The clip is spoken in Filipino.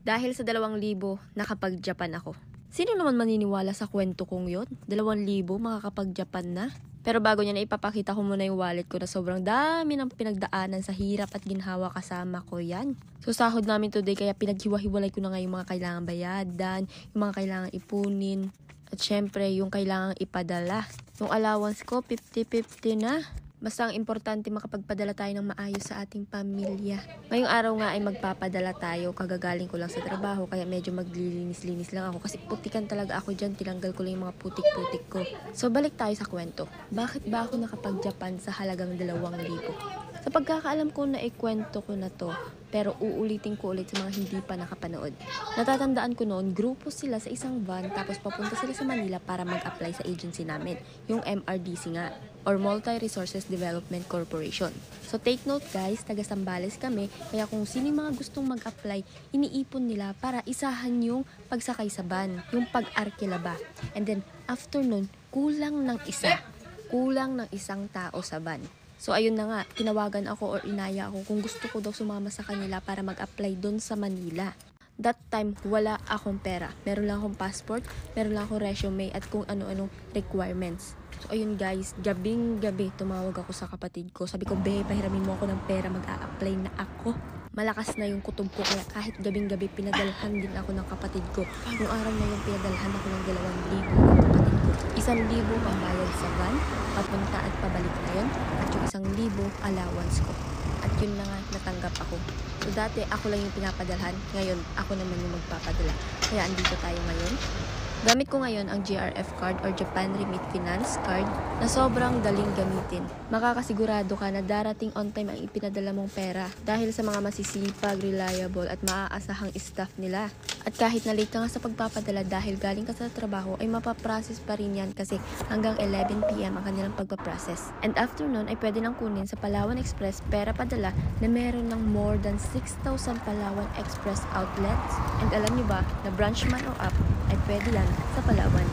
Dahil sa 2,000, nakapag-Japan ako. Sino naman maniniwala sa kwento kong yon? 2,000, makakapag-Japan na? Pero bago niya na ipapakita ko muna yung wallet ko na sobrang dami ng pinagdaanan sa hirap at ginhawa kasama ko yan. So sahod namin today kaya pinaghiwa-hiwalay ko na nga yung mga kailangan bayadan, yung mga kailangan ipunin, at syempre yung kailangan ipadala. Yung allowance ko 50-50 na. Basta ang importante makapagpadala tayo ng maayos sa ating pamilya. Ngayong araw nga ay magpapadala tayo. Kagagaling ko lang sa trabaho kaya medyo maglilinis-linis lang ako. Kasi putikan talaga ako dyan. Tinanggal ko lang yung mga putik-putik ko. So balik tayo sa kwento. Bakit ba ako nakapag-Japan sa halagang 2,000? Sa pagkakaalam ko na ikwento ko na to, pero uulitin ko ulit sa mga hindi pa nakapanood. Natatandaan ko noon, grupo sila sa isang van tapos papunta sila sa Manila para mag-apply sa agency namin, yung MRDC nga, or Multi Resources Development Corporation. So take note guys, taga Sambales kami, kaya kung sino yung mga gustong mag-apply, iniipon nila para isahan yung pagsakay sa van, yung pag-arkila ba. And then after nun, kulang ng isang tao sa van. So ayun na nga, tinawagan ako or inaya ako kung gusto ko daw sumama sa kanila para mag-apply doon sa Manila. That time, wala akong pera. Meron lang akong passport, meron lang akong resume at kung ano-anong requirements. So ayun guys, gabing-gabi tumawag ako sa kapatid ko. Sabi ko, be, pahiramin mo ako ng pera, mag-a-apply na ako. Malakas na yung kutob ko kaya kahit gabing-gabi pinadalhan din ako ng kapatid ko. Yung araw na yung pinadalhan ako ng 2,000 ng kapatid ko. 1,000 pambayad sa van, papunta at pabalik na yun. At yung 1,000 allowance ko. At yun na nga, natanggap ako. So dati ako lang yung pinapadalhan, ngayon ako naman yung magpapadala. Kaya andito tayo ngayon. Gamit ko ngayon ang GRF card or Japan Remit Finance card na sobrang daling gamitin. Makakasigurado ka na darating on time ang ipinadala mong pera dahil sa mga masisipag, reliable at maaasahang staff nila. At kahit na late ka nga sa pagpapadala dahil galing ka sa trabaho ay mapaprocess pa rin yan kasi hanggang 11 PM ang kanilang pagpaprocess. And after nun ay pwede nang kunin sa Palawan Express pera padala na meron ng more than 6,000 Palawan Express outlets. And alam nyo ba na branch man o app ay pwede yan sa Palawan.